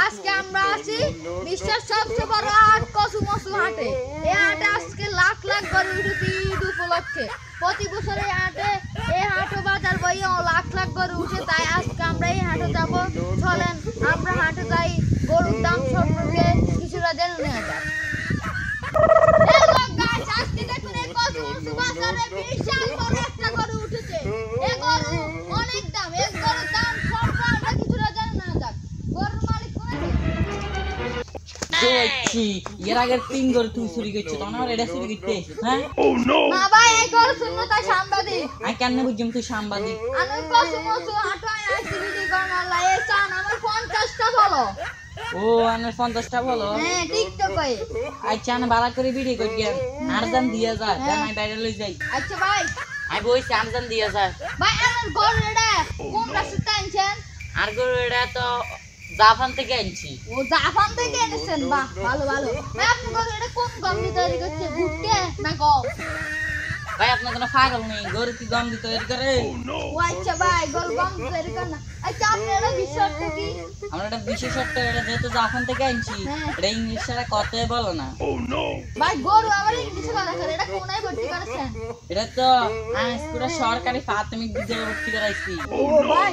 আজকে আমরা আছি বিশ্বের সবচেয়ে বড় হাট কসমসু হাটে। এই হাটে আজকে লাখ লাখ গরু উঠেছে ঈদ উপলক্ষে। প্রতি বছর এই হাটে বাজার বইয়ে লাখ লাখ গরু উঠে, তাই আজকে আমরা এই হাটে যাব। চলেন আমরা হাটে যাই, গরুর দাম সম্পর্কে কিছুটা জেনে নেওয়া যাক। আজকে দেখুন এই কসমসু বাজারে বিশাল বড় একটা গরু উঠেছে। এই গরু অনেক দাম, এই গরুর দাম সম্পর্কে আমরা কিছুটা জেনে নেওয়া যাক। গরুর মালিক দেখছি এর আগের তিন গরু তুই চুরি করছিস, তখন আমার এটা চুরি করতে এসেছিস, হ্যাঁ? না ভাই, এই গরু শূন্য তাই সাংবাদিক। আমি কেন বুঝছি তুই সাংবাদিক? আমি কসমসু হাটায় আইছি ভিডিও করনালা। এই চান আমার 50টা বলো। ও আমার 50টা বলো। হ্যাঁ টিকটকে। আচ্ছা আমি বালা করে ভিডিও করি, আর দাম দিয়া যা, আমি বাইরে লই যাই। আচ্ছা ভাই, আমি বইছি আর দাম দিয়া যা। ভাই আমার গরু এটা কোন রাস্তা আনছেন? আর গরু এটা তো জাপান থেকে আনছি। ও জাপান থেকে এনেছেন, বাহ ভালো ভালো। ভাই আপনি গরু এটা কোন গম দিয়ে তৈরি করছে, ভুট্টে না গম? ভাই আপনার কোনো পাগল নেই, গরু কি গম দিয়ে তৈরি করে? ও আচ্ছা ভাই, গরু গম দিয়ে তৈরি করে না। আচ্ছা আপনার এটা বিশ্বস্ত কি? আমরা এটা বিশেষত্ব, এটা যেহেতু জাপান থেকে আনছি, এটা ইংলিশ ছাড়া কথাই বলে না। ভাই গরু আবার ইংলিশে কথা করে, এটা কোনায় ভর্তি করেছেন? এটা তো আমি পুরো সরকারি প্রাথমিক বিদ্যালয়ে ভর্তি করাইছি। ও ভাই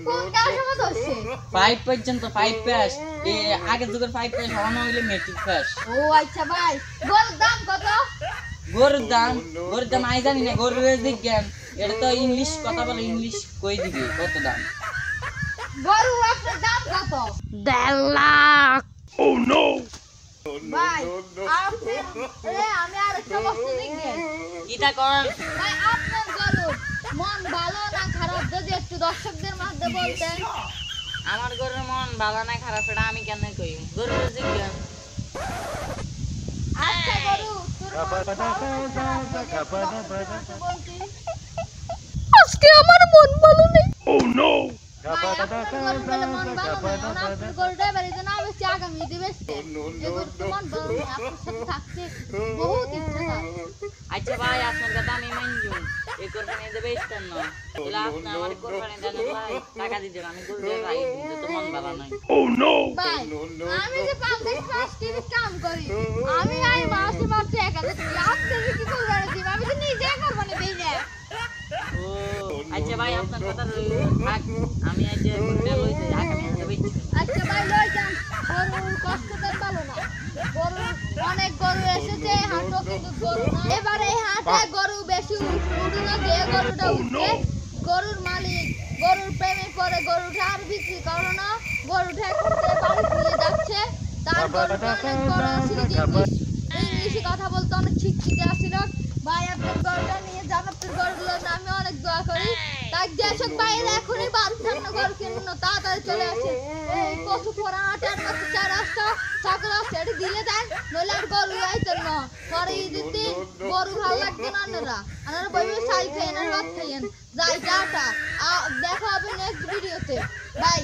কোন ক্লাসে কত হচ্ছে? 5 পর্যন্ত, 5 পাস। এই আগের যুগের 5 পাস হওয়া না হইলে মেট্রিক পাস। ও আচ্ছা ভাই, গরুর দাম কত? গরুর দাম আমি জানি না, গরুর বিজ্ঞান এটা তো ইংলিশ কথা বলে, ইংলিশ কই দিবে কত দাম। গরু আপনার দাম কত? 1.5 লাখ। ভাই আমি আর একটা বস্তু দেখবেন। কিটা কোন? ভাই আপনার গরুর মন ভালো না খারাপ যদি একটু দর্শকদের মধ্যে বলতেন। আমার গরুর মন ভালো না খারাপ এটা আমি কেন কই? গরুর বিজ্ঞান। আচ্ছা গরু তোর মন ভালো না খারাপ যদি একটু দর্শকদের মধ্যে বলতিস। আজকে আমার মন ভালো নেই। ভাই আপনার গরুর বলে মন ভালো নেই, আপনার গরুটা বাড়িতে না বেশি আগামী ঈদে বেচতে। এই গরুর মন ভালো নেই, আপনার সাথে থাকতে বহুত ইচ্ছা হয়। আচ্ছা ভাই আপনার কথা আমি মানজু, এই কোরবানি দেবে ইচ্ছেন না, তাহলে আপনি আমার কোরবানি দেন ভাই, টাকা দিবেন, আমি গরু দিয়ে ভাই কিন্তু তো মন ভালো নাই। ভাই আমি যে 5 টিভি কাম করি, আমি মাসে 1000 টাকা আপনি কি করবেন দিন, আমি তো নিজে কোরবানি দেই না। ও আচ্ছা ভাই আপনার কথা রইল, আমি আজ গরুটা লই যাই, আগামী দেবে। আচ্ছা ভাই লই যান, গরুর কষ্ট দেন ভালো না। গরু অনেক গরু এসেছে হাটও, কিন্তু গরু না। এবারে এই হাটে গরু বেশি উঠে না, যে গরুটা উঠে গরুর মালিক গরুর প্রেমে পড়ে গরুটা আর বিক্রি করে না। গরুটা এখন বাড়ি নিয়ে যাচ্ছে, তার গরুটা অনেক বড় ছিল, ইংলিশে কথা বলতে অনেক শিক্ষিত আসছিল। ভাই আপনার গরুটা নিয়ে যান, আপনার গরুগুলোর নামে অনেক দোয়া করি। তাই যেসব বাইরে এখনই বাচ্চার না গরু কিনুন, তাড়াতাড়ি চলে আসে। এই কচু পড়া 8-4 ছাগল আছে, এটি দিলে দেন, নইলে আর গরু আইতেন না। পরে ঈদের দিন গরু ভালো লাগবে না, আপনারা বইবে সাই খাইয়েন আর ভাত খাইয়েন। যাই টাটা, দেখা হবে নেক্সট ভিডিওতে। বাই।